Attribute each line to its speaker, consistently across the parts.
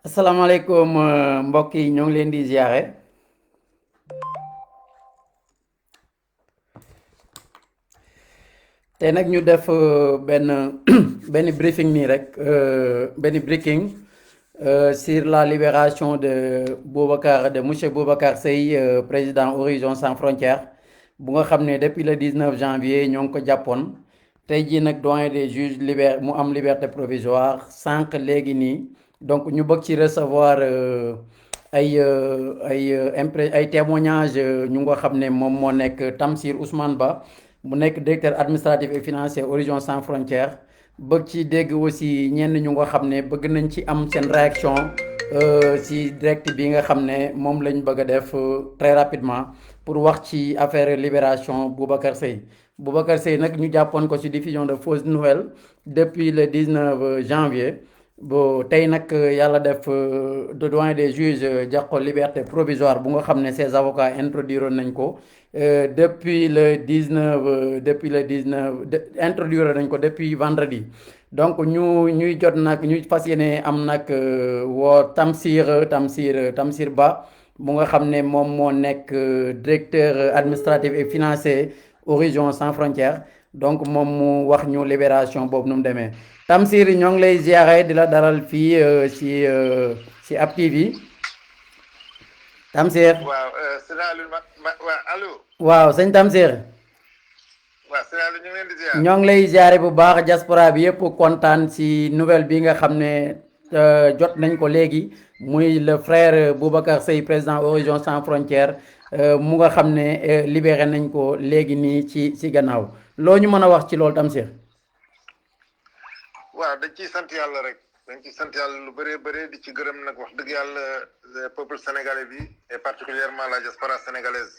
Speaker 1: asalaamaaleykum mbokk yi ñoo ngi leen di ziare tey nag ñu def benn benn briefing nii rek benn breaking sur la libération de monsieur Boubacar Seye président Horizon Sans Frontières bu nga xam ne depuis le 19 janvier ñoo ngi ko jàppoon tey jii nag doyen des juges mu am liberté provisoire sànq léegi nii. Donc ñu bëgg ci recevoir ay témoignages ñu nga xam ne moom moo nekk Tamsir Ousmane Ba mu nekk directeur administratif et financier Horizon Sans Frontières bëgg ci dégg aussi ñenn ñu nga xam ne bëgg nañ ci am seen réaction ci direct bi nga xam ne moom lañ bëgg a def très rapidement pour wax ci affaire libération Boubacar Seye. Boubacar Seye nag ñu jàppoon ko ci diffusion de fausses nouvelles depuis le 19 janvier. Bon tey nag yàlla def de doyen des juges jox ko liberté provisoire bu nga xam ne ses avocats introduire nañ ko depuis le 19 introduire nañ ko depuis vendredi. Donc ñuy jot nag ñuy fas yéene am nag woo Tamsir Ba bu nga xam ne moom moo nekk directeur administratif et financier Horizon Sans Frontières. Donc moom mu wax ñu libération boobu nu mu demee Tamsir ñoo ngi lay ziare di la dalal fii ci App TV Tamsir.
Speaker 2: waaw sëñ Aliou allo.
Speaker 1: waaw sëñ Tamsir.
Speaker 2: waaw sëñ Aliou ñu ngi leen di ziare.
Speaker 1: ñoo ngi lay ziare bu baax diaspora bi yëpp kontaan ci nouvelle bi nga xam ne jot nañ ko léegi muy le frère Boubacar Seye président Horizon Sans Frontières mu nga xam ne libéré nañ ko léegi nii ci gannaaw. loo ñu mën a wax ci loolu Tamsir.
Speaker 2: waaw dañ ciy sant yàlla rek dañ ciy sant yàlla lu bëree bëree di ci gërëm nag wax dëgg yàlla peuple sénégalais bi et particulièrement la diaspora sénégalaise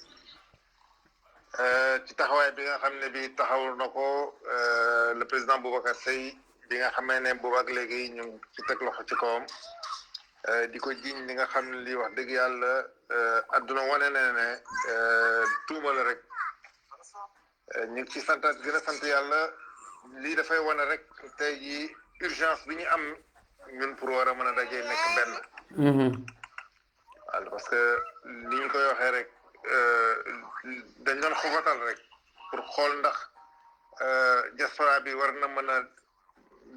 Speaker 2: ci taxawaay bi nga xam ne bi taxaw na ko le président Boubacar Seye bi nga xamee ne boobu ak léegi ñu ci teg loxo ci kawam di ko jiiñ li nga xam ne lii wax dëgg yàlla adduna wane na ne tuuma la rek. ñu ngi ci santaat gën a sant yàlla lii dafay wane rek tey jii urgence bi ñu am ñun pour war a mën a dajee nekk benn. waaw parce que ni ñu koy waxee rek dañ doon xoxatal rek pour xool ndax diaspora bi war na mën a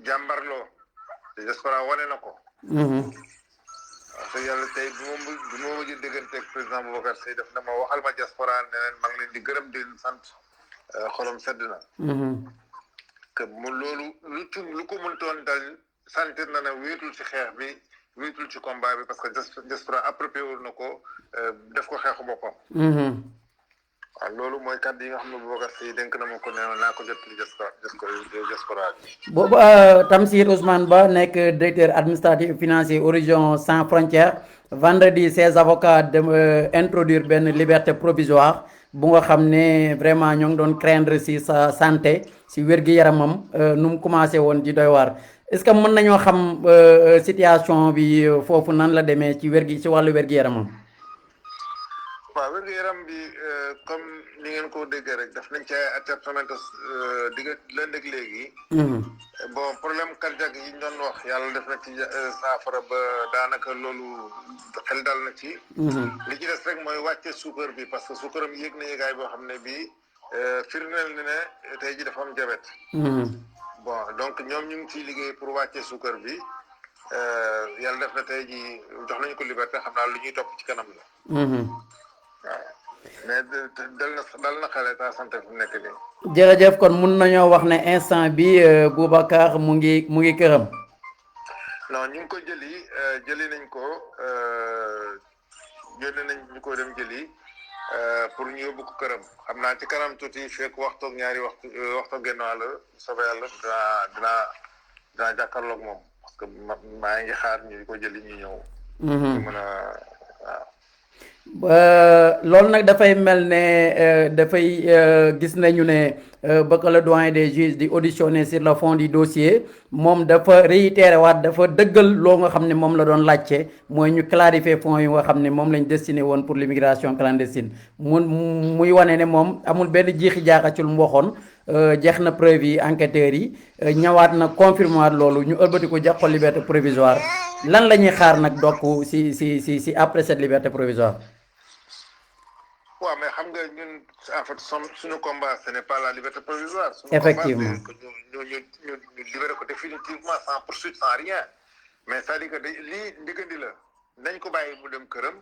Speaker 2: jàmbarloo te diaspora wane na ko. parce que yàlla tey bi ma mujj dégganteeg président Boubacar Seye daf na ma waxal ma diaspora ne leen maa ngi leen di gërëm di leen sant. xolam sedd na. que mu loolu lu ko mëntoon dal sentir na ne wéetul ci xeex bi wéetul ci combat bi parce que diaspora approprié wul na ko def ko xeexu boppam. waaw loolu mooy kàddu yi nga xam ne Boubacar Seye dénk na ma ko nee naa ko jot li diaspora bi.
Speaker 1: boobu Tamsir Ousmane Ba nekk directeur administratif et financier Horizon Sans Frontières vendredi ses avocats introduire benn liberté provisoire. bu nga xam ne vraiment ñoo ngi doon craindre ci sa santé ci wér-gi-yaramam nu mu commencé woon di doy waar est-ce que mën nañoo xam situation bi foofu nan la demee ci ci wàllu wér-gi-yaramam.
Speaker 2: waaw wér-gi-yaram bi comme ni ngeen ko déggee rek daf nañ ci ay attestement digg lënd ak léegi. bon problème cardiaque yi ñu doon wax yàlla def na ci saafara ba daanaka loolu xel dal na ci. li ci des rek mooy wàcce suukar bi parce que suukaram yéeg na yéegaay boo xam ne bii firndeel na ne tey ji dafa am diabète. bon donc ñoom ñu ngi ciy liggéey pour wàcce suukar bi yàlla def na tey ji jox nañu ko liberté xam naa lu ñuy topp ci kanam la. waaw mais dal na xale ta santé fu nekk nii.
Speaker 1: jërëjëf kon mun nañoo wax ne instant bi Boubacar mu ngi këram.
Speaker 2: non ñu ngi ko jëli nañ ko yónnee nañ ñu ko dem jëli pour ñu yóbbu ko këram xam naa ci kanam tuuti fekk waxtoog ñaari waxtoog genn wàll soobee yàlla dinaa jàkkaarloog moom parce que maa ngi xaar ñu ko jëli ñu ñëw. ñu mën a waaw.
Speaker 1: loolu nag dafay mel ne dafay gis nañu ne ba que le doyen des juges di auditionné sur le fond du dossier moom dafa réitéré waat dafa dëggal loo nga xam ne moom la doon laajte mooy ñu clarifier fonds yu nga xam ne moom lañ destiné woon pour l'immigration clandestine muy wane ne moom amul benn jiixi jaaxa ci lu mu waxoon jeex na preuve yi enquêteurs yi ñëwaat na confirmer loolu ñu ëlbati ko jox ko liberté provisoire lan la ñuy xaar nag donc si après cette liberté provisoire.
Speaker 2: waaw mais xam nga ñun en fait suñu combat ce n'est pas la liberté provisoire. suñu
Speaker 1: effectivement
Speaker 2: combat c'est que ñu libérer ko définitivement sans poursuite sans rien mais c'est-à-dire que lii ndiggandi la nañ ko bàyyi mu dem këram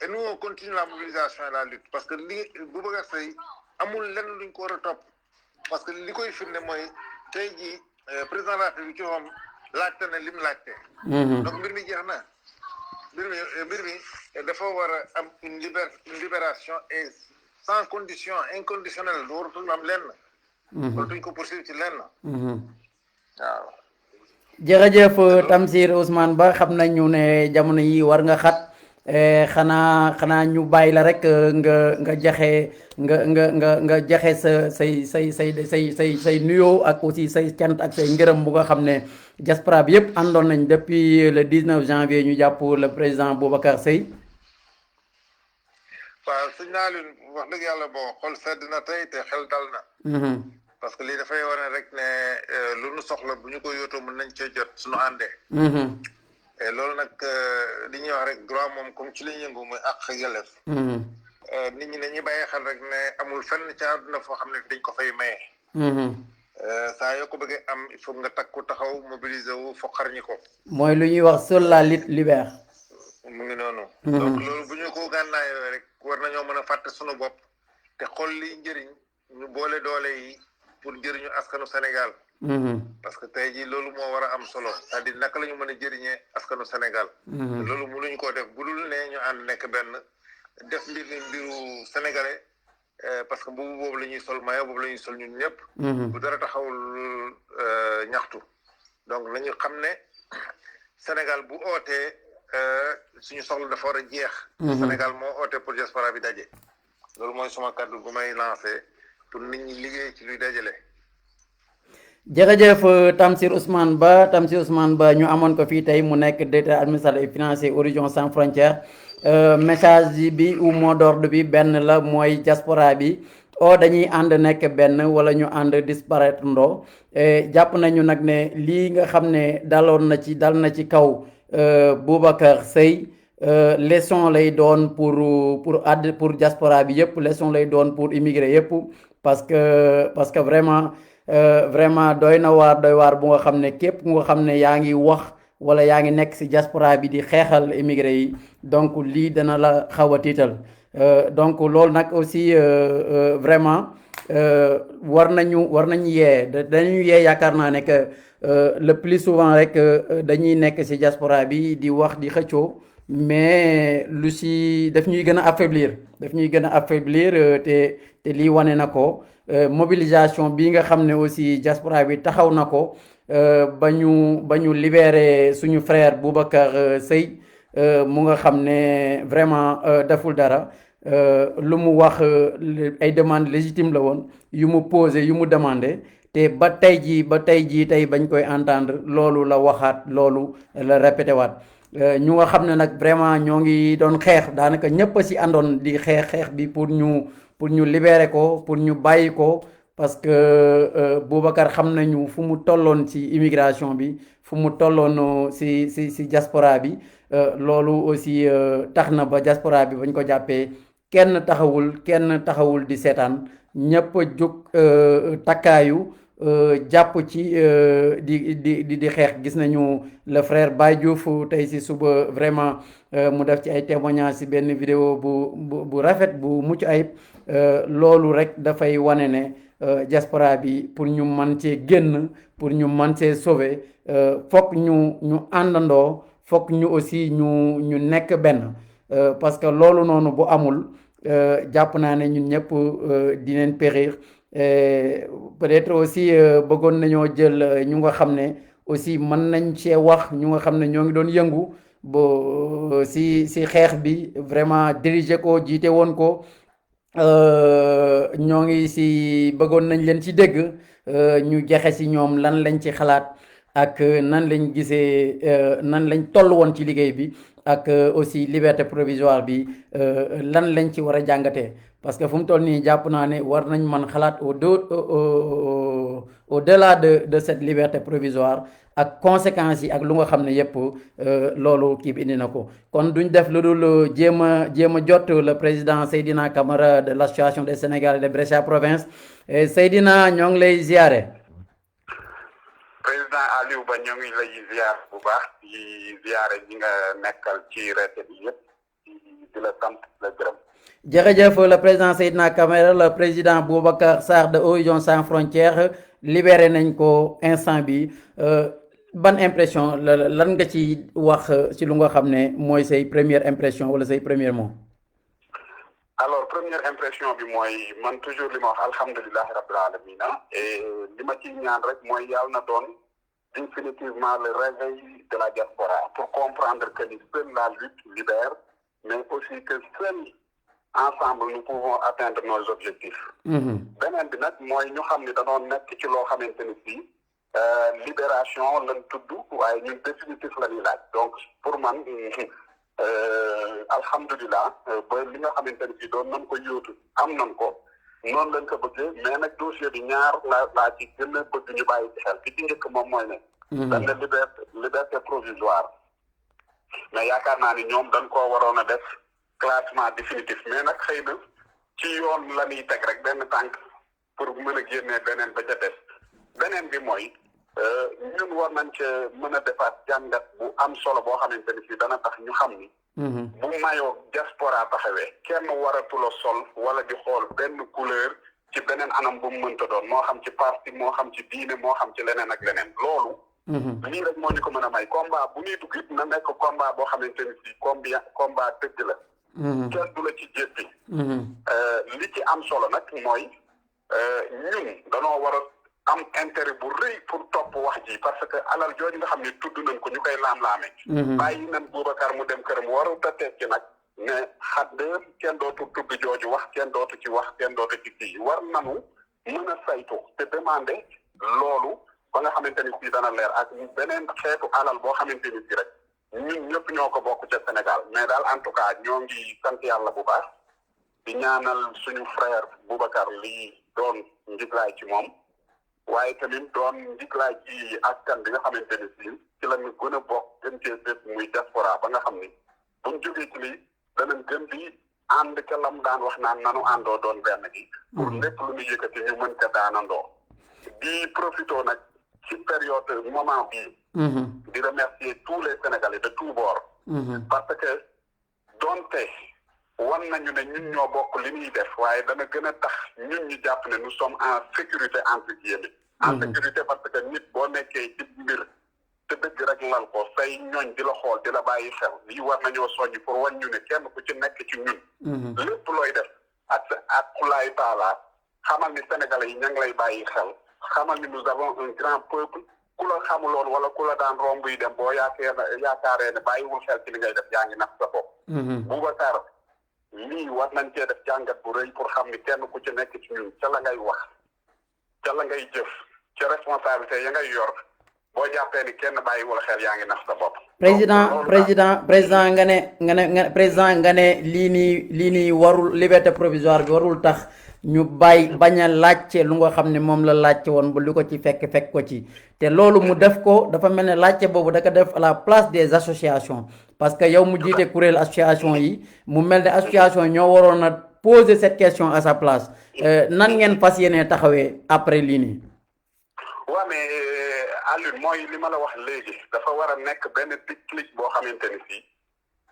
Speaker 2: et nous on continue la mobilisation et la lutte parce que li Boubacar Seye amul lenn luñ ko war a topp parce que li koy firnde mooy tey jii président de la République ci moom laajte na lim laajte. donc mbir mi jeex na. mbir mi dafa war a am une libération et sans condition inconditionnelle dooratul am lenn. dootuñ ko poursuivre ci lenn. waaw.
Speaker 1: jërëjëf Tamsir Ousmane Ba xam nañu ne jamono yi war nga xat xanaa ñu bàyyi la rek nga jaxe nga jaxe say nuyoo ak aussi say cant ak say ngërëm bu nga xam ne diaspora bi yëpp àndoon nañ depuis le 19 janvier ñu jàpp le président Boubacar Seye.
Speaker 2: waaw sëñ Naalune wax dëgg yàlla bon xol sedd na tey te xel dal na. parce que lii dafay wane rek ne lu nu soxla bu ñu ko yóotoo mën nañ cee jot suñu àndee. et loolu nag li ñuy wax rek droit moom comme ci lañ yëngu muy àq ak yelleef. nit ñi dañuy bàyyi xel rek ne amul fenn ci àdduna foo xam ne dañ ko fay maye. saa yoo ko bëggee am il faut nga takku taxaw mobiliser wu foqar ñi ko.
Speaker 1: mooy lu ñuy wax seule la lutte libère.
Speaker 2: mu ngi noonu. donc loolu bu ñu ko gànnaayoo rek war nañoo mën a fàtte sunu bopp te xool liy njëriñ ñu boole doole yi pour njëriñu askanu Sénégal. parce que tey jii loolu moo war a am solo c'est-à-dire naka la ñu mën a jëriñee askanu Sénégal. loolu mënuñu koo def bu dul ne ñu ànd nekk benn def mbiru sénégalais parce que mbubu boobu la ñuy sol maillot boobu la ñuy sol ñun ñëpp. bu dara taxawul ñaxtu donc nañu xam ne Sénégal bu ootee suñu soxla dafa war a jeex. Sénégal moo ootee pour diaspora bi daje. loolu mooy suma kàddu bu may lancé pour nit ñi liggéey ci luy dajale.
Speaker 1: jërëjëf Tamsir Ousmane Ba ñu amoon ko fii tey mu nekk directeur administratif et financier Horizon Sans Frontières message bi ou mot d'ordre bi benn la mooy diaspora bi dañuy ànd nekk benn wala ñu ànd disparaître ndoo jàpp nañu nag ne lii nga xam ne dal na ci kaw Boubacar Seye leçon lay doon pour diaspora bi yëpp leçon lay doon pour immigré yëpp parce que vraiment doy waar bu nga xam ne képp nga xam ne yaa ngi wax wala yaa ngi nekk ci diaspora bi di xeexal immigré yi donc lii dana la xaw a tiital donc loolu nag aussi vraiment war nañu yee dañu yee yaakaar naa ne que le plus souvent rek dañuy nekk ci diaspora bi di wax di xëccoo mais lu ci daf ñuy gën a affaiblir te lii wane na ko mobilisation bi nga xam ne aussi diaspora bi taxaw na ko ba ñu libérer suñu frère Boubacar Seye mu nga xam ne vraiment deful dara lu mu wax ay demande légitime la woon yu mu posé yu mu demandé te ba tey jii bañ koy entendre loolu la waxaat loolu la répété waat ñu nga xam ne nag vraiment ñoo ngi doon xeex daanaka ñëpp a ci àndoon di xeex bi pour ñu libérer ko pour ñu bàyyi ko parce que Boubacar xam nañu fu mu tolloon ci immigration bi fu mu tolloon ci diaspora bi loolu aussi tax na ba diaspora bi bañ ko jàppee kenn taxawul di seetaan ñëpp a jóg takkaayu jàpp ci di xeex gis nañu le frère Baye Diouf tey ci suba vraiment mu def ci ay témoignages ci benn vidéo bu rafet bu mucc ayib loolu rek dafay wane ne diaspora bi pour ñu mën cee génn pour ñu mën cee sauver fokk ñu àndandoo fokk ñu aussi ñu nekk benn parce que loolu noonu bu amul jàpp naa ne ñun ñëpp dinañ périr peut-être aussi bëggoon nañoo jël ñu nga xam ne aussi mën nañ cee wax ñu nga xam ne ñoo ngi doon yëngu bo si xeex bi vraiment diriger ko jiite woon ko ñoo ngi si bëggoon nañ leen ci dégg ñu joxe si ñoom lan lañ ci xalaat ak nan lañ gisee nan lañ toll woon ci liggéey bi ak aussi liberté provisoire bi lan lañ ci war a jàngatee parce que fu mu toll nii jàpp naa ne war nañ mën xalaat au delà de cette liberté provisoire ak conséquences yi ak lu nga xam ne yëpp loolu kii bi indi na ko kon duñ def lu dul jéem a jot le président Seydina Camara de l'association des Sénégalais de Brescia province Seydina ñoo ngi lay ziare.
Speaker 3: président Aliou Ba ñoo ngi lay ziar bu baax di ziare ñi nga nekkal ci reete bi yëpp di la sant la gërëm.
Speaker 1: jërëjëf le président Seydina Camara le président Boubacar Sarr de Horizon Sans Frontières libéré nañ ko instant bi ban impression lan nga ci wax ci lu nga xam ne mooy say première impression wala say premier mot.
Speaker 3: alors première impression bi mooy man toujours li ma wax alhamdulilahi rabbil alamina et li ma ci ñaan rek mooy yàlla na doon définitivement le réveil de la diaspora pour comprendre que ni seule la lutte libère mais aussi que seul ensemble nous pouvons atteindre nos objectifs. beneen bi nag mooy ñu xam ni danoo nekk ci loo xamante ni si libération lañ tudd waaye ñun définitif la ñuy laaj donc pour man alhamdulilah ba li nga xamante ni si doon nañ ko yóotu am nañ ko noonu lañ ko bëggee mais nag dossier bi ñaar laa ci gën a bëgg ñu bàyyi ci xel ki ci njëkk moom mooy ne dañ ne liberté provisoire mais yaakaar naa ni ñoom dañ koo waroon a def classement définitif mais nag xëy na ci yoon la ñuy teg rek benn tànk pour mën a génnee beneen ba ca des beneen bi mooy ñun war nañ ca mën a defaat jàngat bu am solo boo xamante ni si dana tax ñu xam ni bu mayoo diaspora taxawee kenn waratula sol wala di xool benn couleur ci beneen anam bu mu mënta doon moo xam ci parti moo xam ci diine moo xam ci leneen ak leneen loolu lii rek moo ñu ko mën a may combat bu ñuy dugg it na nekk combat boo xamante ni si combat dëgg la kenn du la ci jéppi li ci am solo nag mooy ñun danoo war a am intérêt bu rëy pour topp wax ji parce que alal jooju nga xam ne tudd nañ ko ñu koy laam-laame bàyyi nañ Boubacar mu dem këram warut a tekki nag ne xaddër kenn dootu tudd jooju wax kenn dootu ci wax kenn dootu ci kii war nanu mën a saytu te demander loolu ba nga xamante ni si dana leer ak beneen xeetu alal boo xamante ni si rek ñun ñëpp ñoo ko bokk ca Sénégal mais daal en tout cas ñoo ngi sant yàlla bu baax di ñaanal suñu frère Boubacar lii doon njiglaay ci moom waaye tamit doon njiglaay ci askan bi nga xamante ni si ci la ñu gën a bokk gën cee bépp muy diaspora ba nga xam ni buñ jógee ci lii danañ gën di ànd ca lam daan wax naan nanu àndoo doon benn gi pour lépp lu ñu yëkkati ñu mën ko daanandoo di profito nag ci période moment bii di remercier tous les Sénégalais de tous bords parce que donte wan nañu ne ñun ñoo bokk li ñuy def waaye dana gën a tax ñun ñu jàpp ne nous sommes en sécurité entre guillemets en sécurité parce que nit boo nekkee ci mbir te dëgg rek lal ko say ñooñ di la xool di la bàyyi xel lii war nañoo soññ pour wan ñu ne kenn ku ci nekk ci ñun lépp looy def ak xulaay taala xamal ni Sénégalais yi ña ngi lay bàyyi xel xamal ni nous avons un grand peuple ku la xamuloon wala ku la daan romb yi dem boo yaakaaree ne bàyyiwul xel ci li ngay def yaa ngi nax sa bopp Boubacar lii war nañ cee def jàngat bu rëy pour xam ni kenn ku ci nekk ci ñun ca la ngay wax ca la ngay jëf ca responsabilité ya ngay yor boo jàppee ni kenn bàyyiwul xel yaa ngi nax sa bopp
Speaker 1: président nga ne lii nii warul liberté provisoire bi warul tax ñu bañ a laajte lu nga xam ne moom la laajte woon ba lu ko ci fekk ko ci te loolu mu def ko dafa mel ne laajte boobu da ko def à la place des associations parce que yow mu jiite kuréel association yi mu mel ne association yi ñoo waroon a poser cette question à sa place nan ngeen fas yéene taxawee après lii nii.
Speaker 3: waaw mais Alioune mooy li ma la wax léegi dafa war a nekk benn déclic boo xamante ni fii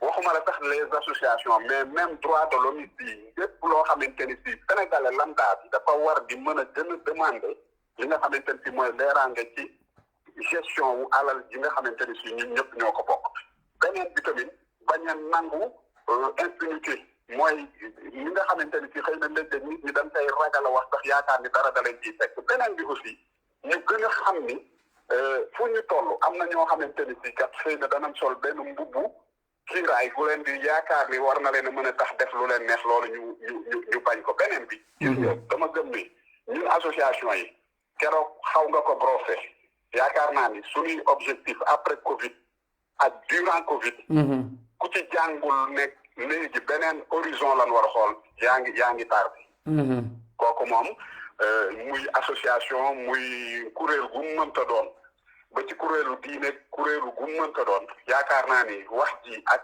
Speaker 3: waxuma la tax les associations mais même droit de l'homme yi lépp loo xamante ni si sénégalais lambda bi dafa war di mën a gën a demander li nga xamante ni si mooy leeraange ci gestion wu alal ji nga xamante ni si ñun ñëpp ñoo ko bokk beneen bi tamit bañ a nangu impunité mooy li nga xamante ni si xëy na léeg-léeg nit ñi dañ koy ragal a wax sax yaakaar ni dara da leen ciy fekk beneen bi aussi ñu gën a xam ni fu ñu toll am na ñoo xamante ni si kat xëy na danañ sol benn mbubbu kiiraay gu leen di yaakaar ni war na leen a mën a tax def lu leen neex loolu ñu bañ ko beneen bi gis nga dama gëm ni ñun association yi keroog xaw nga ko brosser yaakaar naa ni suñuy objectif après Covid ak durant Covid ku ci jàngul nekk léegi beneen horizon lan war a xool yaa ngi tardé kooku moom muy association muy kuréel gu mu mënta doon ba ci kuréelu diine kuréelu gu mu mënta doon yaakaar naa ni wax ji ak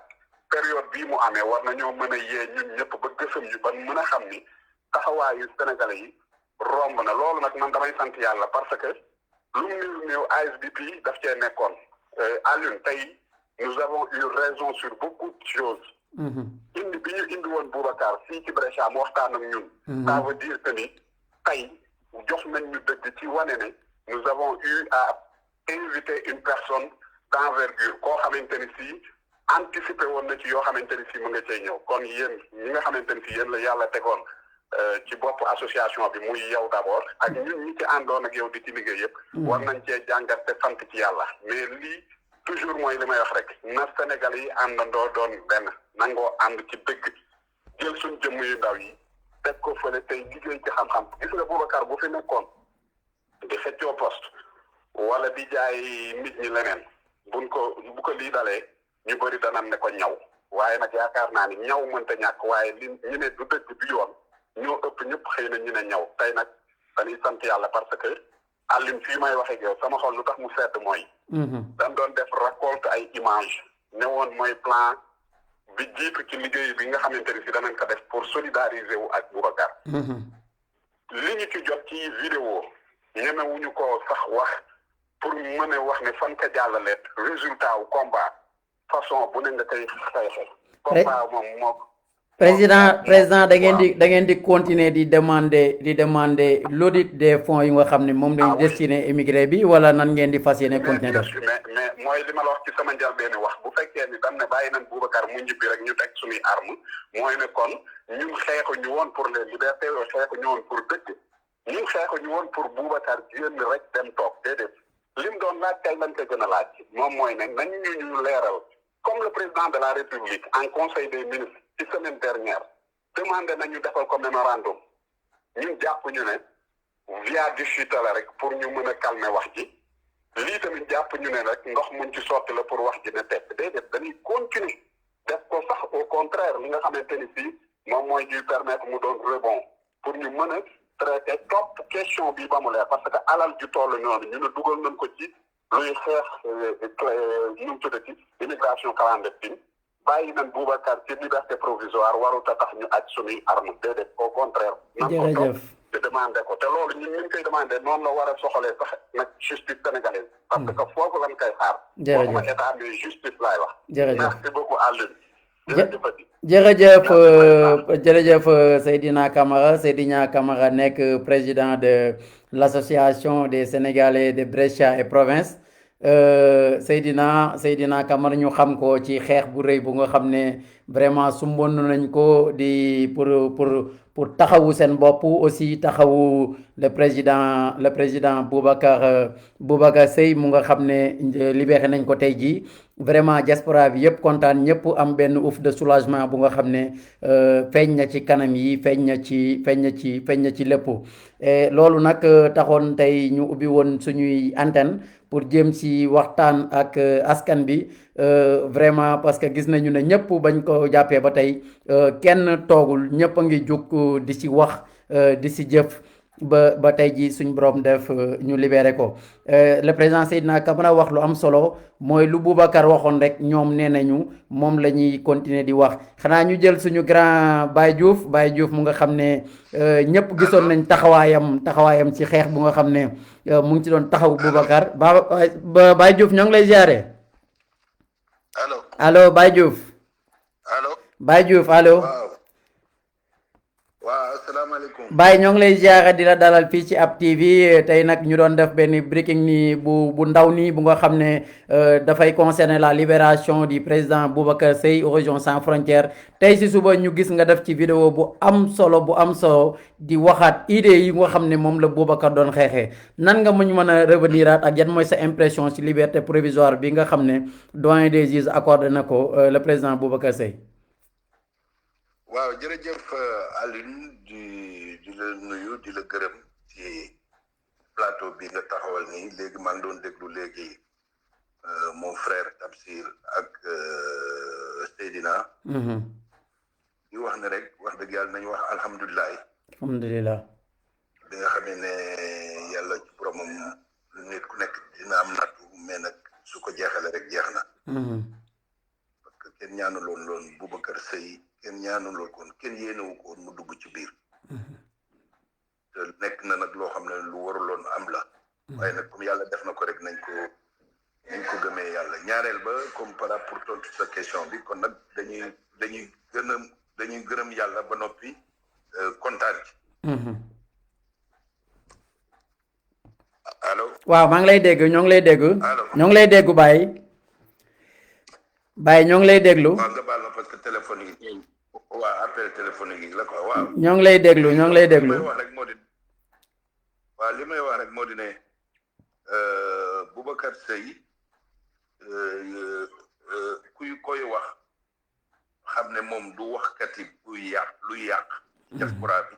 Speaker 3: période bii mu amee war nañoo mën a yee ñun ñëpp ba gësëm ñu ban mën a xam ni taxawaayu sénégalais yi romb na loolu nag man damay sant yàlla parce que lu mu néew ASBP daf cee nekkoon Alioune tey nous avons eu raison sur beaucoup de choses. indi bi ñu indi woon Boubacar fii ci Brescia mu waxtaan ak ñun. ça veut dire que ni tey jox nañ ñu dëgg ci wane ne nous avons eu à inviter une personne d'envergure koo xamante ni si anticiper woon na ci yoo xamante ni si mu nga cay ñëw kon yéen ñi nga xamante ni si yéen la yàlla tegoon ci bopp association bi muy yow d'abord ak ñun ñi ci àndoon ak yow di ci liggéey yëpp. war nañ cee jàngat te sant ci yàlla mais lii toujours mooy li may wax rek na Sénégal yi àndandoo doon benn nangoo ànd ci dëgg jël suñ jëmm yu ndaw yi teg ko fële tey liggéey ci xam-xam gis nga Boubacar bu fi nekkoon di xëccoo poste wala di jaay nit ñi leneen bu ko lii dalee ñu bëri danañ ne ko ñaw waaye nag yaakaar naa ni ñaw mënta ñàkk waaye li ñu ne du dëgg du yoon ñoo ëpp ñëpp xëy na ñu ne ñaw tey nag dañuy sant yàlla parce que Alioune fii may waxee ak yow sama xol lu tax mu sedd mooy. dañ doon def récolte ay image ne woon mooy plan bi jiitu ci liggéey bi nga xamante ni si danañ ko def pour solidariser wu ak Boubacar. li ñu ci jot ci vidéo ñemewuñu ko sax wax pour mën a wax ne fan ka jàllaleet résultat wu combat façon bu ne nga koy xeexe. combat moom moo.
Speaker 1: président da ngeen di continuer di demander l'audit des fonds yi nga xam ne moom lañ destiné émigré bi wala nan ngeen di fas yéene continuer def.
Speaker 3: mais mooy li ma la wax ci sama njëlbéen wax bu fekkee ni dañ ne bàyyi nañ Boubacar mu ñibbi rek ñu teg suñuy arme mooy ne kon ñun xeexu ñu woon pour les libertés yoo xeexu ñu woon pour dëgg ñun xeexu ñu woon pour Boubacar génn rek dem toog déedéet lim doon laaj kay lañ ko gën a laaj moom mooy ne nañ ñu leeral comme le président de la République en conseil des ministres ci semaine dernière demandé nañu defal ko mémorandum ñun jàpp ñu ne via discute la rek pour ñu mën a calmer wax ji lii tamit jàpp ñu ne rek ndox muñ ci sotti la pour wax ji ne tekk déedéet dañuy continuer def ko sax au contraire li nga xamante ni fii moom mooy ñuy permettre mu doon rebond pour ñu mën a traiter topp question bi ba mu leer parce que alal ju toll noonu ñu ne dugal nañ ko ci luy xeex ñu mu tuddati immigration clandestine bàyyi nañ Boubacar ci liberté provisoire warut a tax ñu aj suñuy arme déedéet au contraire. nan ko topp te demandé ko te loolu ñun ñu koy demandé noonu la war a soxalee sax nag justice sénégalaise. parce que foofu lañ koy xaar. jërëjëf waxuma état mais justice laay wax.
Speaker 1: jërëjëf
Speaker 3: merci beaucoup Alioune.
Speaker 1: jërëjëf Seydina Camara nekk président de l'association des Sénégalais de Brescia et province. Seydina Camara ñu xam ko ci xeex bu rëy bu nga xam ne vraiment sumboon nañ ko di pour taxawu seen bopp aussi taxawu le président Boubacar Seye mu nga xam ne libéré nañ ko tey jii vraiment diaspora bi yëpp kontaan ñëpp am benn ouf de soulagement bu nga xam ne feeñ na ci kanam yi feeñ na ci lépp loolu nag taxoon tey ñu ubbi woon suñuy antenne pour jéem si waxtaan ak askan bi vraiment parce que gis nañu ne ñëpp bañ ko jàppee ba tey kenn toogul ñëpp a ngi jug di si wax di si jëf ba tey ji suñ borom def ñu libéré ko le président Seydina Camara wax lu am solo mooy lu Boubacar waxoon rek ñoom nee nañu moom la ñuy continuer di wax xanaa ñu jël suñu grand Baye Diouf mu nga xam ne ñëpp gisoon nañ taxawaayam ci xeex bu nga xam ne mu ngi ci doon taxaw Boubacar Baye Diouf ñoo ngi lay ziare. allo Baye Diouf. Baye Diouf allo.
Speaker 2: waaw asalaamaaleykum.
Speaker 1: Baye ñoo ngi lay ziare di la dalal fii ci App TV tey nag ñu doon def benn breaking nii bu ndaw nii bu nga xam ne dafay concerner la libération du président Boubacar Seye Horizon Sans Frontières tey si suba ñu gis nga def ci vidéo bu am solo di waxaat idée yi nga xam ne moom la Boubacar doon xeexee nan nga muñ mën a revenir ak yan mooy sa impression ci liberté provisoire bi nga xam ne doyen des juges accordé na ko le président Boubacar Seye.
Speaker 2: waaw jërëjëf Alioune di la nuyu di la gërëm ci plateau bi nga taxawal nii léegi maa ngi doon déglu léegi mon frère Tamsir ak Seydina. di wax ne rek wax dëgg yàlla nañu wax alhamdulilah. bi nga xam ne yàlla ci boromam nit ku nekk dina am nattu mais nag su ko jeexale rek jeex na parce que kenn ñaanuloon loon Boubacar Seye kenn ñaanuloon koon kenn yéenewu ko woon mu dugg ci biir te nekk na nag loo xam ne lu waruloon am la waaye nag comme yàlla def na ko rek nañ ko gëmee yàlla ñaareel ba comme par rapport pour tontu sa question bi kon nag dañuy gërëm yàlla ba noppi kontaan ci allo
Speaker 1: waaw maa ngi lay dégg ñoo ngi lay dégg
Speaker 2: allo
Speaker 1: ñoo ngi lay déggu Baye ñoo ngi lay déglu
Speaker 2: waaw nga baal ma parce que téléphone yi waaw appel téléphonique yi la quoi waaw
Speaker 1: ñoo ngi lay déglu ñoo ngi lay déglu
Speaker 2: li may wax rek moo di waaw li may wax rek moo di ne Boubacar Seye kuy koy wax xam ne moom du waxkat yi luy yàq diaspora bi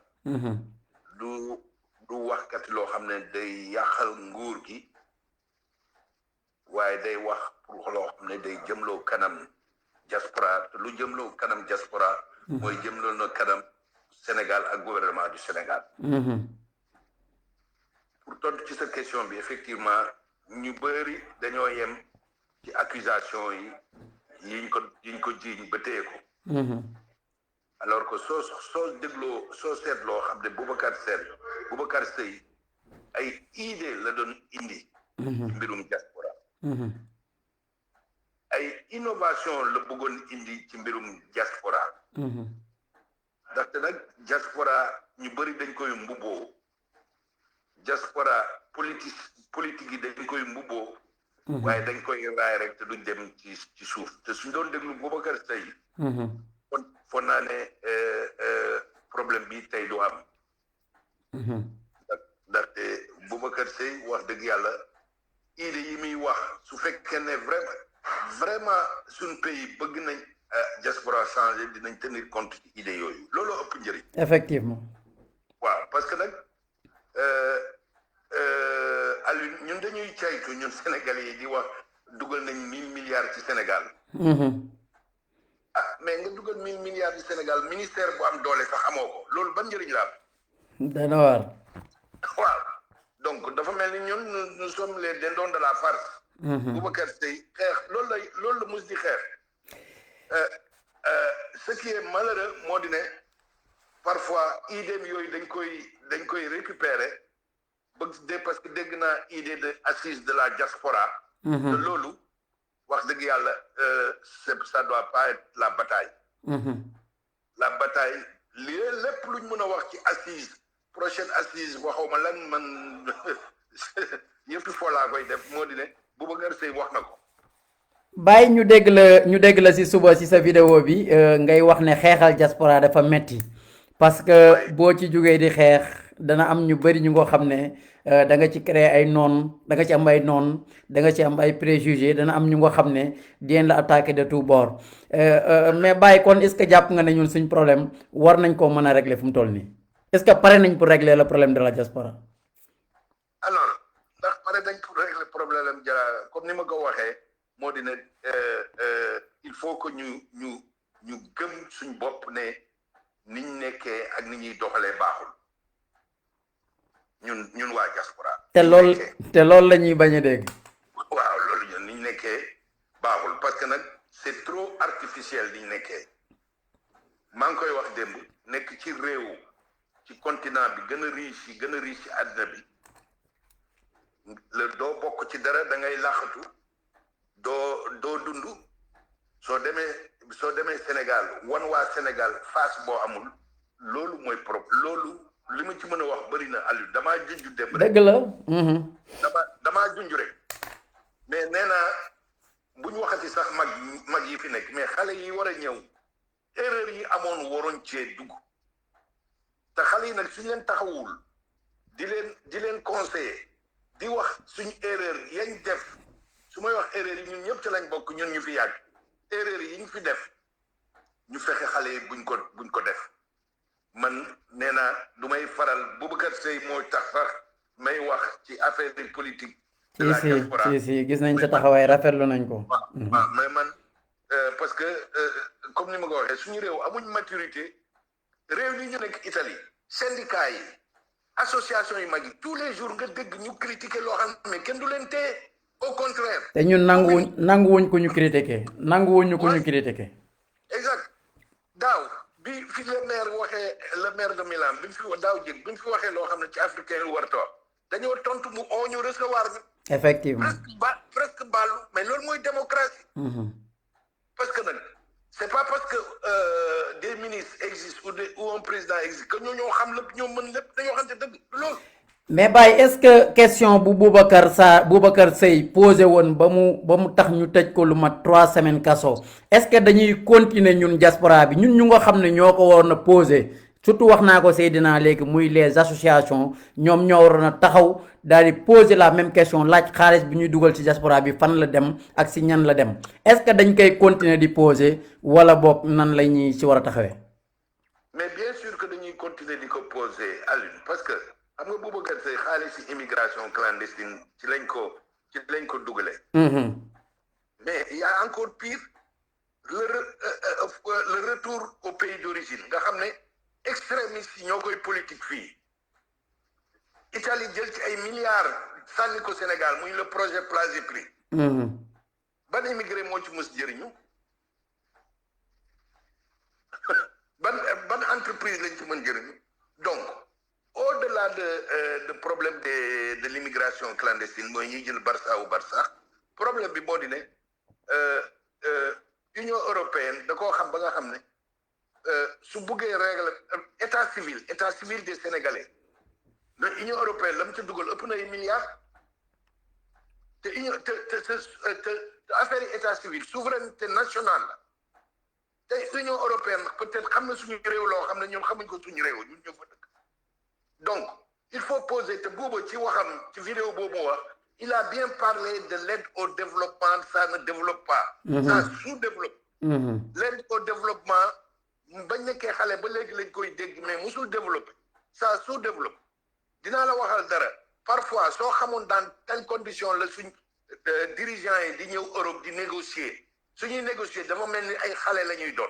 Speaker 2: du waxkat loo xam ne day yàqal nguur gi waaye day wax pour loo xam ne day jëmloo kanam diaspora te lu jëmloo kanam diaspora mooy jëmloo na kanam Sénégal ak gouvernement du Sénégal pour tontu ci sa question bi effectivement ñu bëri dañoo yem ci accusation yi yiñ ko jiiñ ba téye ko alors que soo dégloo soo seetloo xam ne Boubacar Seye ay idée la doon indi ci mbirum diaspora ay innovation la bëggoon indi ci mbirum diaspora ndaxte nag diaspora ñu bëri dañ koy mbubboo diaspora politique yi dañ koy mbubboo waaye dañ koy raay rek te duñ dem ci suuf te suñ doon déglu Boubacar Seye kon foog naa ne problème bi tey du am ndaxte Boubacar Seye wax dëgg yàlla idée yi muy wax su fekkee ne vraiment suñ pays bëgg nañ diaspora changé dinañ tenir compte ci idée yooyu loolu ëpp njëriñ
Speaker 1: effectivement
Speaker 2: waaw parce que nag Aliou ñun dañuy caytu ñun Sénégalais yi di wax dugal nañ 1000 milliards ci Sénégal mais nga dugal 1000 milliards ci Sénégal ministère bu am doole sax amoo ko loolu ban njëriñ la am
Speaker 1: dana waar
Speaker 2: waaw donc dafa mel ni ñun nous sommes les dindons de la farce Boubacar Seye xeex loolu la mus di xeex ce qui est malheureux moo di ne parfois idée yooyu dañ koy récupérer parce que dégg naa idée de assise de la diaspora te loolu wax dëgg yàlla ça doit pas être la bataille la bataille lépp luñ mën a wax ci assise prochaine assise waxawma lan man yëpp foo laa koy def moo di ne Boubacar Seye wax na ko
Speaker 1: Baye ñu dégg la si suba si sa vidéo bi ngay wax ne xeexal diaspora dafa metti parce que boo ci jógee di xeex dana am ñu bëri ñu nga xam ne da nga ci créer ay noon da nga ci am ay noon da nga ci am ay préjugés dana am ñu nga xam ne dinañ la attaquer de tout bord mais Baye kon est-ce que jàpp nga ne ñun suñ problème war nañ koo mën a régler fu mu toll nii est-ce que pare nañ pour régler le problème de la diaspora
Speaker 2: alors ndax pare nañ pour régler problème jara comme ni ma ko waxee moo di ne il faut que ñu gëm suñ bopp ne niñ nekkee ak ni ñuy doxalee baaxul ñun waa diaspora
Speaker 1: te loolu la ñuy bañ a dégg
Speaker 2: waaw loolu ñun niñ nekkee baaxul parce que nag c'est trop artificiel niñ nekkee maa ngi koy wax démb nekk ci réew ci continent bi gën a riche ci àddina bi doo bokk ci dara da ngay làqatu doo dund soo demee Sénégal wan waa Sénégal face boo amul loolu mooy loolu li ma ci mën a wax bëri na Aliou damaa junj dem rek
Speaker 1: dëgg la
Speaker 2: damaa junj rek mais nee naa bu ñu waxati sax mag yi fi nekk mais xale yi war a ñëw erreur yi amoon waroon cee dugg te xale yi nag suñ leen taxawul di leen conseiller di wax suñ erreur yañ def su may wax erreur yi ñun ñëpp ci lañ bokk ñun ñu fi yàgg erreur yi ñu fi def ñu fexe xale yi buñ ko def man nee naa du may faral Boubacar Seye mooy tax sax may wax ci affaire politique.
Speaker 1: si gis nañ sa taxawaay rafetlu nañ ko.
Speaker 2: waaw mais man parce que comme ni ma ko waxee suñu réew amuñ maturité réew yi ñu nekk Italie syndicat yi association yu mag yi tous les jours nga dégg ñu critiquer loo xam ne kenn du leen téye au contraire.
Speaker 1: te ñun nanguwuñ ko ñu critiquer nanguwuñu ko ñu critiquer.
Speaker 2: exact daaw bi fi le maire waxee le maire de Milan bi fi daaw jég bi fi waxee loo xam ne ci africain lu war a toog dañoo tontu mu oo ñu recevoir ñu.
Speaker 1: effectivement
Speaker 2: presque baalu mais loolu mooy démocratie. parce que nag c'est pas parce que des ministres existent ou un président existe que ñoo xam lépp ñoo mën lépp dañoo xamante dëgg loolu.
Speaker 1: mais Baye est-ce que question bu Boubacar Seye posé woon ba mu tax ñu tëj ko lu mat 3 semaines kaso est-ce que dañuy continuer ñun diaspora bi ñun ñu nga xam ne ñoo ko waroon a posé surtout wax naa ko Seydina léegi muy les associations ñoom ñoo waroon a taxaw daal di poser la même question laaj xaalis bi ñuy dugal ci diaspora bi fan la dem ak si ñan la dem est-ce que dañ koy continuer di poser wala boog nan la ñuy ci war a taxawee.
Speaker 2: mais bien sûr que dañuy continuer di ko poser Alioune parce que. xam nga Boubacar Seye xaalis ci immigration clandestine ci lañ ko dugale. mais il y a encore pire le retour au pays d'origine nga xam ne extrémistes yi ñoo koy politique fii Italie jël ci ay milliards sànni ko Sénégal muy le projet Plasipri. ban immigré moo ci mës jëriñu ban entreprise lañ ci mën jëriñu donc. Au-delà de problème de l'immigration clandestine mooy ñuy jël Barça ou Barça problème bi moo di ne Union européenne da koo xam ba nga xam ne su buggee règle état civil des Sénégalais la Union européenne la mu ca dugal ëpp na ay milliards te affaire yi état civil souveraineté nationale la te Union européenne peut-être xam na suñu réew loo xam ne ñoom xamuñ ko suñu réew ñun ñoo fa dëkk. Donc, il faut poser, vidéo il a bien parlé de l'aide au développement, ça ne développe pas, ça sous-développe. L'aide au développement, mais musul développer, ça sous-développe. Dina la waxal dara, parfois, so xamone dans telle condition le dirigeants yi di ñëw Europe di négocier. Suñuy négocier dafa melni ay xalé lañuy doon.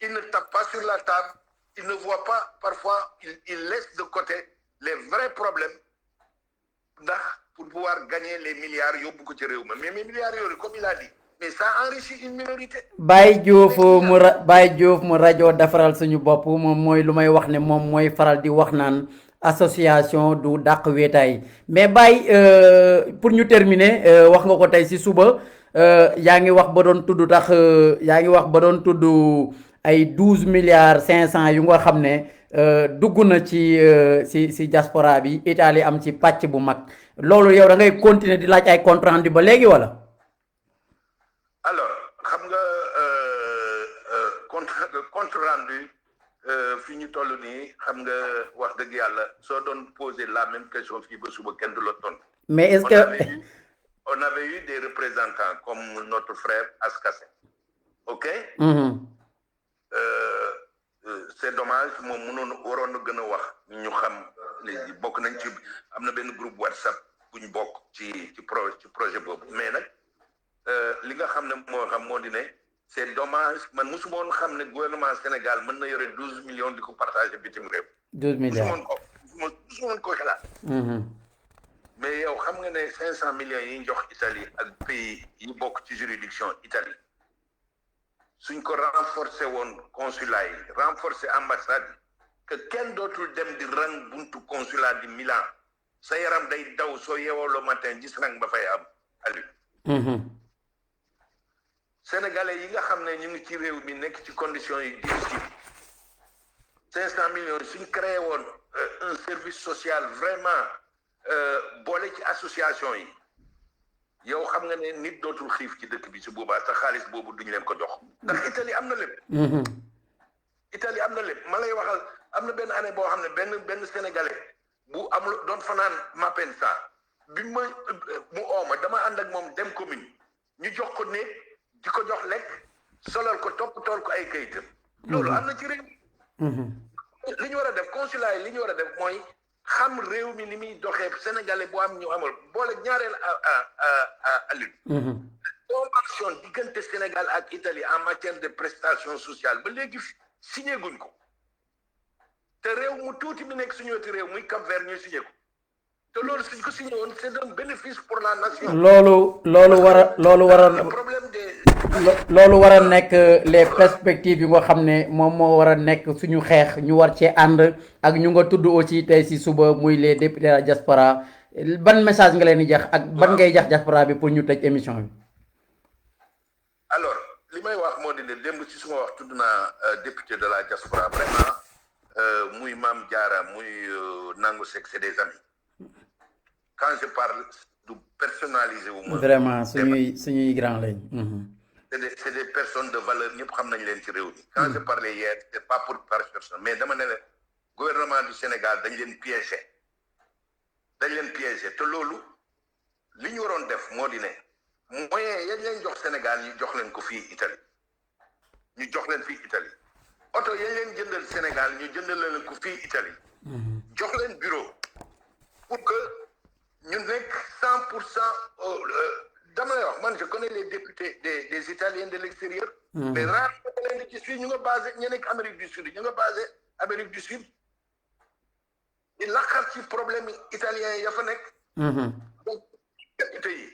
Speaker 2: Ils ne tapent pas sur la table. Il ne voit pas, parfois, il laisse de côté les vrais problèmes pour pouvoir gagner les milliards. Mais les milliards, comme il a dit, mais ça enrichit une minorité.
Speaker 1: Baye Diouf mu rajo defaral suñu bopp moom mooy lu may wax ne moom mooy faral di wax naan association du dàq wéetaay mais Baye pour ñu terminer wax nga ko tey si suba yaa ngi wax ba doon tudd tax yaa ngi wax ba doon tudd ay 12 milliards 500 yu nga xam ne dugg na ci diaspora bi Italie am ci pàcc bu mag loolu yow da ngay continuer di laaj ay compte rendu ba léegi wala.
Speaker 2: alors xam nga compte rendu fi ñu toll nii xam nga wax dëgg yàlla soo doon poser la même question fii ba suba kenn du la tontu.
Speaker 1: mais est-ce que
Speaker 2: on avait eu des représentants comme notre frère Askassé ok. C'est dommage moom mënoon waroon na gën a wax ñu xam léegi bokk nañ ci am na benn groupe WhatsApp bu ñu bokk ci projet boobu mais nag li nga xam ne moo di ne c'est dommage man mosuma woon xam ne gouvernement Sénégal mën na yore 12 millions di ko partager bitim réew.
Speaker 1: 12 milliards
Speaker 2: mosuma woon ko xalaat. mais yow xam nga ne 500 millions yi ñu jox Italie ak pays yi bokk ci juridiction Italie. suñ ko renforcer woon consulat yi renforcer ambassade que kenn dootul dem di rang buntu consulat di Milan sa yaram day daw soo yeewoo le matin gis rang ba fay am Aliou. Sénégalais yi nga xam ne ñu ngi ci réew mi nekk ci conditions yi difficiles 500 millions suñ créé woon un service social vraiment boole ci association yi. yow xam nga ne nit dootul xiif ci dëkk bi ci boobaa te xaalis boobu duñ leen ko jox ndax Italie am na lépp. Italie am na lépp ma lay waxal am na benn année boo xam ne benn sénégalais bu amul doon fanaan Malpensa bi mu ooma dama ànd ak moom dem commune ñu jox ko ne di ko jox lekk solal ko toppatool ko ay kayitam. loolu am na ci réew li ñu war a def consulat yi li ñu war a def mooy. xam réew mi ni muy doxee sénégalais bu am ñu amul boole ñaareel Aliou. convention diggante Sénégal ak Italie en matière de prestations sociales ba léegi signé guñ ko te réew mu tuuti mi nekk suñu wetu réew muy Cap-Vert ñu signé ko
Speaker 3: te loolu suñ ko signé woon c'est un bénéfice pour la nation.
Speaker 1: loolu war a nekk les perspectives yu nga xam ne moom moo war a nekk suñu xeex ñu war cee ànd ak ñu nga tudd aussi tey si suba muy les députés de la diaspora ban message nga leen di jax ak ban ngay jax diaspora bi pour ñu tëj émission bi.
Speaker 3: alors li may wax moo di ne démb ci suma wax tudd naa député de la diaspora vraiment muy Mame Diarra muy Nangu Seck c'est des amis quand je parle du personnalisé wu ma.
Speaker 1: vraiment suñuy grand lañ.
Speaker 3: c'est des personnes de valeur ñëpp xam nañ leen ci réew mi. quand je parlais hier c'est pas pour par personne mais dama ne leen gouvernement du Sénégal dañ leen piégé te loolu li ñu waroon def moo di ne moyen yañ leen jox Sénégal ñu jox leen ko fii Italie oto yañ leen jëndal Sénégal ñu jëndal leen ko fii Italie jox leen bureau pour que ñu nekk 100% dama lay wax man je connais les députés des Italiens de l'extérieur mais rarement ko leen di gis fii ñu nga basé ñu nekk Amérique du Sud di laqar ci problème italien ya fa nekk donc députés yi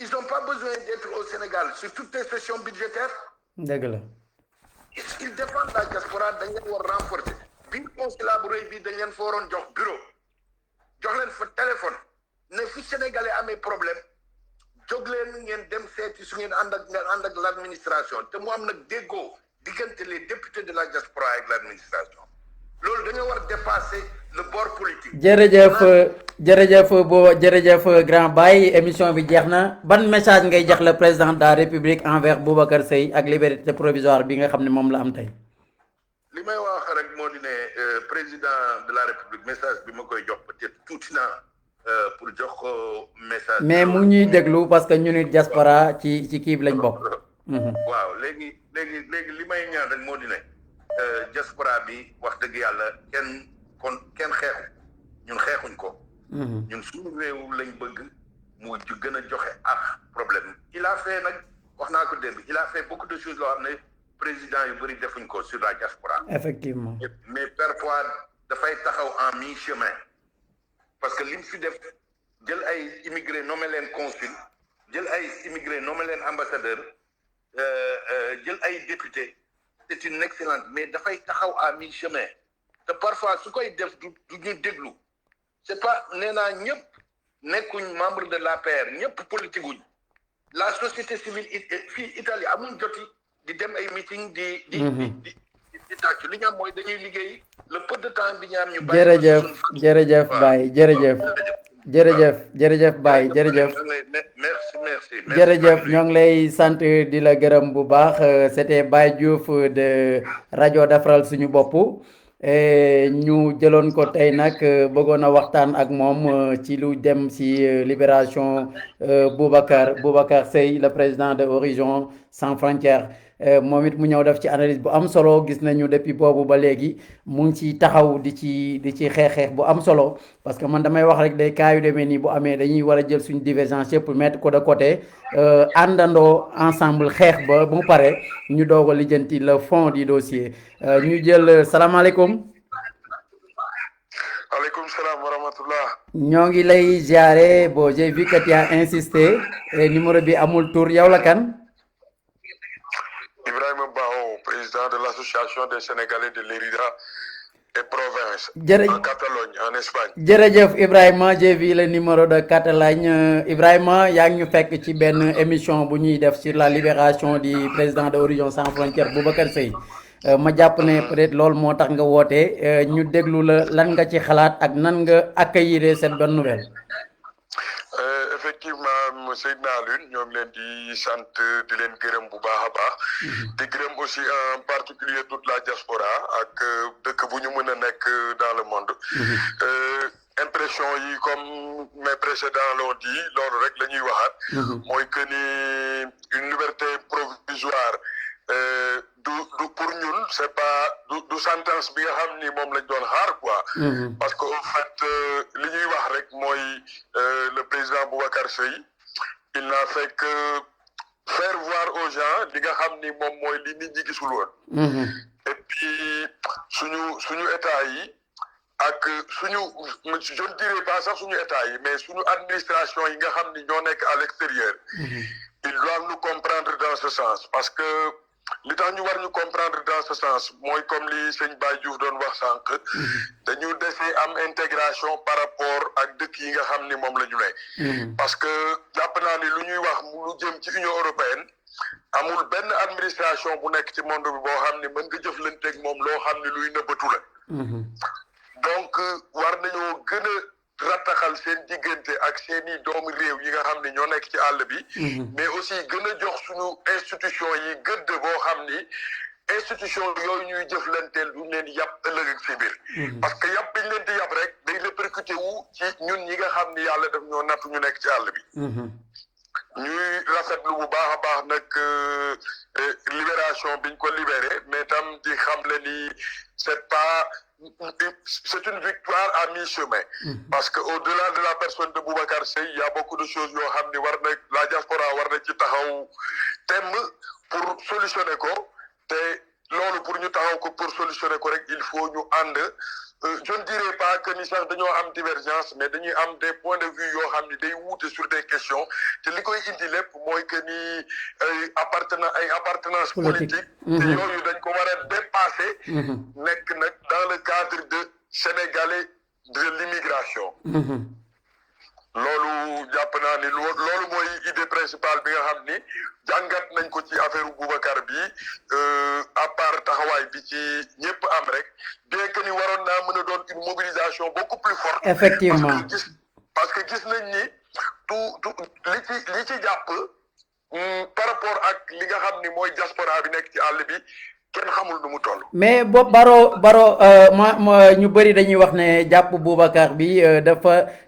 Speaker 3: ils n'ont pas besoin d'être au Sénégal sur toutes les sessions budgétaires
Speaker 1: dëgg la
Speaker 3: ils dépendent de la diaspora dañ leen war renforcer biir consulat bu rëy bi dañ leen fa waroon jox bureau jox leen fa téléphone ne fu sénégalais amee problème jóg leen ngeen dem seeti su ngeen ànd ak l'administration te mu am nag déggoo diggante les députés de la diaspora avec l'administration loolu dañoo war dépasser le bord politique.
Speaker 1: jërëjëf grand Baye émission bi jeex na ban message ngay jox le président de la République envers Boubacar Seye ak liberté provisoire bi nga xam ne moom la am tey.
Speaker 3: li may wax rek moo di ne président de la République message bi ma koy jox peut-être tuuti na pour jox ko message.
Speaker 1: mais mu ñuy déglu parce que ñu nit diaspora ci kii bi lañ bokk.
Speaker 3: waaw léegi li may ñaan rek moo di ne diaspora bi wax dëgg yàlla kenn ñun xeexuñ ko. ñun suñu réew lañ bëgg mu gën a joxe ak problème il a fait nag wax naa ko démb il a fait beaucoup de choses loo xam ne président yu bëri defuñ ko sur la diaspora.
Speaker 1: effectivement
Speaker 3: mais parfois dafay taxaw en mi-chemin parce que li mu fi def jël ay immigré nommé leen consul jël ay immigré nommé leen ambassadeur jël ay député c'est une excellente mais dafay taxaw à mi-chemin te parfois su koy def du ñu déglu c'est pas nee naa ñëpp nekkuñ membre de l'APR ñëpp politique wuñ la société civile fii Italie amuñ joti di dem ay meeting di tàccu li ñu am mooy dañuy liggéey le peu de temps bi ñu am ñu
Speaker 1: jërëjëf Baye jërëjëf Baye jërëjëf
Speaker 3: merci
Speaker 1: jërëjëf ñoo ngi lay sant di la gërëm bu baax c'était Baye Diouf de rajo Defaral Suñu Bopp ñu jëloon ko tey nag bëggoon a waxtaan ak moom ci lu dem ci libération Boubacar Seye le président de Horizon Sans Frontières moom it mu ñëw def ci analyse bu am solo gis nañu depuis boobu ba léegi mu ngi ci taxaw di ci xeex bu am solo parce que man damay wax rek day cas yu demee nii bu amee dañuy war a jël suñu divergence yëpp mettre ko de côté àndandoo ensemble xeex ba mu pare ñu doog a lijjanti le fond du dossier ñu jël salaamaaleykum.
Speaker 3: Aleykum salaam wa rahmatullah.
Speaker 1: ñoo ngi lay ziare bon j'ai vu que tu as insisté numéro bi amul tour yow la kan.
Speaker 3: Ibrahima Bao, président de l'association des Sénégalais de Lérida et province en Catalogne, en Espagne.
Speaker 1: jërëjëf Ibrahima j'ai vu le numéro de Catalogne Ibrahima yaa ngi ñu fekk ci benn émission bu ñuy def sur la libération du président de Horizon Sans Frontières Boubacar Seye ma jàpp ne peut-être loolu moo tax nga woote ñu déglu la lan nga ci xalaat ak nan nga accueillir cette bonne nouvelle.
Speaker 3: Effectivement Seydina Alioune ñoo ngi leen di sant di leen gërëm bu baax a baax di gërëm aussi en particulier toute la diaspora ak dëkk bu ñu mën a nekk dans le monde impression yi comme mes précédents l'ont dit loolu rek la ñuy waxaat mooy que ni une liberté provisoire du pour ñun c'est pas du sentence bi nga xam ni moom lañ doon xaar quoi parce que au fait li ñuy wax rek mooy le président Boubacar Seye il n'a fait que faire voir aux gens li nga xam ni moom mooy li nit ñi gisul woon et puis suñu état yi
Speaker 4: ak suñu je ne dirais pas sax suñu état yi mais suñu administration yi nga xam ni ñoo nekk à l'extérieur ils doivent nous comprendre dans ce sens parce que li tax ñu war ñu comprendre dans ce sens mooy comme li sëñ Baye Diouf doon wax sànq dañu desee am intégration par rapport ak dëkk yi nga xam ni moom la ñu ne parce que jàpp naa ni lu ñuy wax lu jëm ci Union européenne amul benn administration bu nekk ci monde bi boo xam ni mën nga jëflanteeg moom loo xam ni luy nëbbatu la donc war nañoo gën a rattaxal seen diggante ak seeni doomu réew yi nga xam ni ñoo nekk ci àll bi mais aussi gën a jox suñu institution yi gëdd boo xam ni institution yooyu ñuy jëflanteel duñ leen yàpp ëllëg ak si biir parce que yàpp biñ leen di yàpp rek day répercuté wu ci ñun ñi nga xam ni yàlla daf ñoo natt ñu nekk ci àll bi ñuy rafetlu bu baax a baax nag libération biñ ko libéré mais tam di xamle ni c'est une victoire à mi-chemin parce que au-delà de la personne de Boubacar Seye il y a beaucoup de choses yoo xam ni war na la diaspora war na ci taxaw thème pour solutionner ko te loolu pour ñu taxaw ko pour solutionner ko rek il faut ñu ànd je ne dirais pas que ni sax dañoo am divergence mais dañuy am des points de vue yoo xam ni day wuute sur des questions te li koy indi lépp mooy que ni ay appartenance politique te yooyu dañ ko war a dépasser nekk nag dans le cadre de sénégalais de l'immigration loolu jàpp naa ni loolu mooy idée principale bi nga xam ni jàngat nañ ko ci affaire Boubacar bi à part taxawaay bi ci ñëpp am rek bien que ni waroon naa mën a doon une mobilisation beaucoup plus forte.
Speaker 1: Effectivement
Speaker 4: parce que gis nañ ni tout li ci jàpp par rapport ak li nga xam ni mooy diaspora bi nekk ci àll bi kenn xamul nu mu toll.
Speaker 1: mais Baro ñu bëri dañuy wax ne jàpp Boubacar bi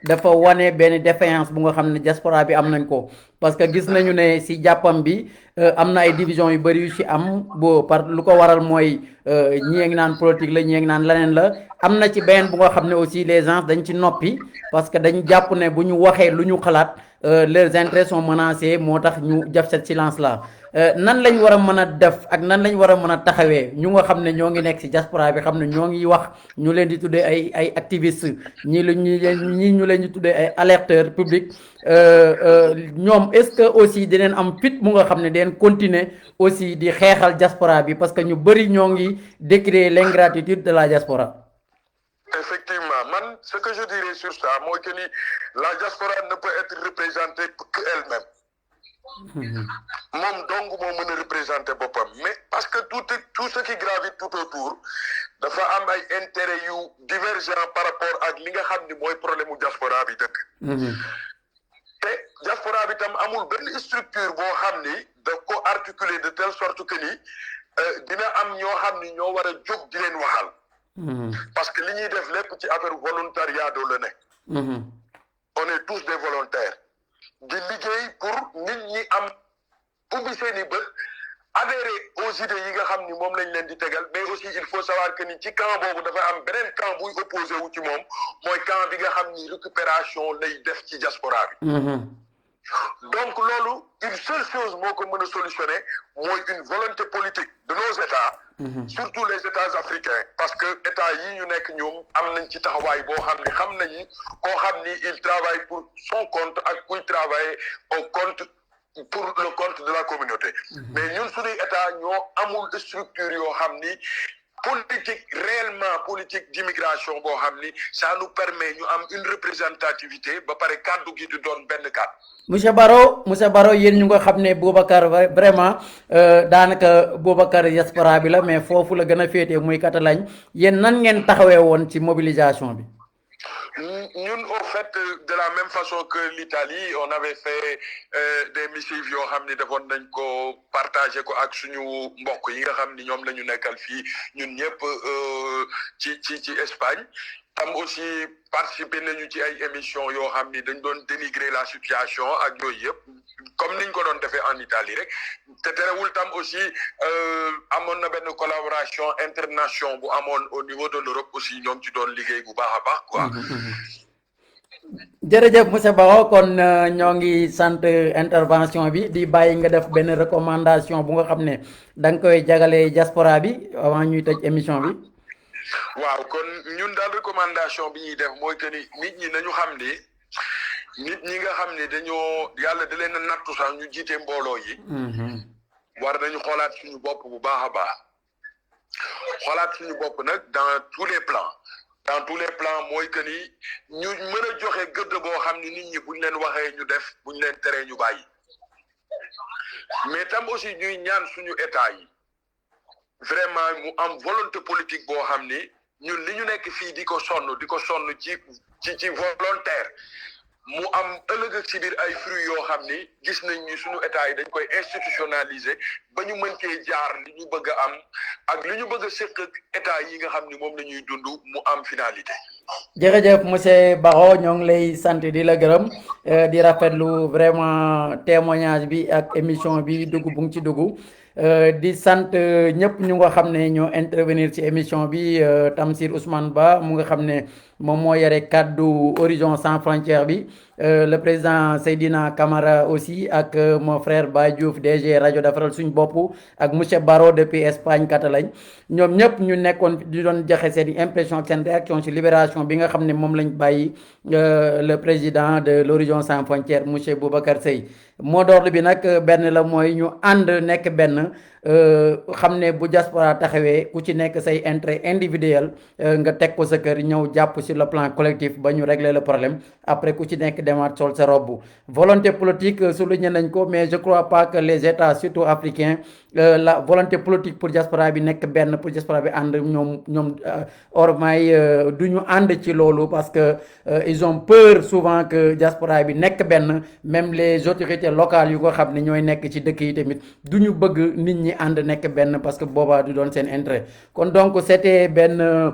Speaker 1: dafa wane benn défaillance bu nga xam ne diaspora bi am nañ ko parce que gis nañu ne si jàppam bi am na ay division yu bëri yu ci am par lu ko waral mooy ñii ngi naan politique la ñii ngi naan leneen la am na ci beneen bu nga xam ne aussi les gens dañ ci noppi parce que dañ jàpp ne bu ñu waxee lu ñu xalaat leurs intérêts sont menacés moo tax ñu def ce silence là nan lañ war a mën a def ak nan lañ war a mën a taxawee ñu nga xam ne ñoo ngi nekk ci diaspora bi xam ne ñoo ngi wax ñu leen di tuddee ay activistes ñii ñu leen di tuddee ay alerteurs publics ñoom est-ce que aussi dinañ am fit mu nga xam ne dinañ continuer aussi di xeexal diaspora bi parce que ñu bëri ñoo ngi décrier l'ingratitude de la diaspora.
Speaker 4: Effectivement, ce que je dirais sur ça, moi que la diaspora ne peut être représentée qu'elle-même. Mom dong mo meuna représenter bopam mais parce que tout ce qui gravite tout autour dafa am ay intérêts yu divergents par rapport ak li nga xamni moy problème diaspora bi deuk té diaspora bi tam amul ben structure bo xamni da ko articuler de telle sorte que ni dina am ño xamni ño wara jog di len waxal parce que li ñuy def lépp ci affaire volontariat do la nek on est tous des volontaires di liggéey pour nit ñi am ubbi seeni bët adhérer aux idées yi nga xam ni moom lañ leen di tegal mais aussi il faut savoir que ni ci camp boobu dafa am beneen camp buy opposé wu ci moom mooy camp bi nga xam ni récupération lay def ci diaspora bi donc loolu une seule chose moo ko mën a solutionner mooy une volonté politique de nos états surtout les états africains parce que état yi ñu nekk ñoom am nañ ci taxawaay boo xam ni xam nañu koo xam ni il travaille pour son compte ak kuy travailler au compte pour le compte de la communauté mais ñun suñuy état ñoo amul structure yoo xam ni politique réellement politique d'immigration boo xam ni ça nous permet ñu am une représentativité ba pare kàddu gi di doon benn kàddu.
Speaker 1: monsieur Baro yéen ñu nga xam ne Boubacar vraiment daanaka Boubacar diaspora bi la mais foofu la gën a féetee muy Catalogne yéen nan ngeen taxawee woon ci mobilisation bi.
Speaker 4: Ñun au fait de la même façon que l'Italie on avait fait des missives yoo xam ni defoon nañ ko partager ko ak suñu mbokk yi nga xam ni ñoom la ñu nekkal fii ñun ñëpp ci Espagne tam aussi participer nañu ci ay émissions yoo xam ni dañ doon dénigrer la situation ak yooyu yëpp comme niñ ko doon defee en Italie rek te terewul tam aussi amoon na benn collaboration internationale bu amoon au niveau de l'Europe aussi ñoom ci doon liggéey bu baax a baax quoi.
Speaker 1: jërëjëf monsieur Baro kon ñoo ngi sant intervention bi di bàyyi nga def benn recommandation bu nga xam ne da nga koy jagalee diaspora bi avant ñuy tëj émission bi.
Speaker 4: waaw kon ñun daal recommandation bi ñuy def mooy que ni nit ñi nañu xam ni nit ñi nga xam ne dañoo yàlla da leen a nattu sax ñu jiite mbooloo yi. war nañu xoolaat suñu bopp bu baax a baax xoolaat suñu bopp nag dans tous les plans mooy que ni ñu mën a joxe gëdd boo xam ni nit ñi buñ leen waxee ñu def buñ leen teree ñu bàyyi mais tam aussi ñuy ñaan suñu état yi vraiment mu am volonté politique boo xam ni ñun li ñu nekk fii di ko sonn ci volontaire mu am ëllëg ak ci biir ay fruits yoo xam ni gis nañ ni suñu état yi dañ koy institutionnaliser ba ñu mën cee jaar li ñu bëgg a am ak li ñu bëgg a séq ak état yi nga xam ni moom la ñuy dund mu am finalité.
Speaker 1: jërëjëf monsieur Bakho ñoo ngi lay sant di la gërëm di rafetlu vraiment témoignage bi ak émission bi dugg bu ngi ci dugg di sant ñëpp ñu nga xam ne ñoo intervenir ci émission bi Tamsir Ousmane Ba mu nga xam ne moom moo yore kaddu Horizon Sans Frontières bi le président Seydina Camara aussi ak mon frère Baye Diouf DG rajo Defaral Suñu Bopp ak monsieur Baro depuis Espagne Catalogne ñoom ñëpp ñu nekkoon di doon joxe seen impression ak seen réaction ci libération bi nga xam ne moom lañ bàyyi le président de l'Horizon Sans Frontières monsieur Boubacar Seye mot d'ordre bi nag benn la mooy ñu ànd nekk benn xam ne bu diaspora taxawee ku ci nekk say intérêt individuel nga teg ko sa kër ñëw jàpp sur le plan collectif ba ñu régler le problème après ku ci nekk demaat sol sa robe volonté politique souligné nañ ko mais je crois pas que les états surtout africains la volonté politique pour diaspora bi nekk benn pour diaspora bi ànd ñoom ormay du ñu ànd ci loolu parce que ils ont peur souvent que diaspora bi nekk benn même les autorités locales yu ko xam ne ñooy nekk ci dëkk yi tamit du ñu bëgg nit ñi ànd nekk benn parce que boobaa du doon seen intérêt kon donc c'était benn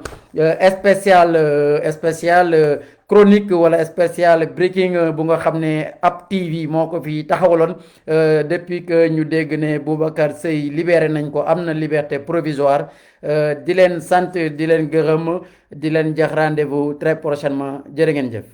Speaker 1: spécial chronique wala spécial breaking bu nga xam ne App TV moo ko fi taxawaloon depuis que ñu dégg ne Boubacar Seye libéré nañ ko am na liberté provisoire di leen sant di leen gërëm di leen jox rendez-vous très prochainement jërë ngeen jëf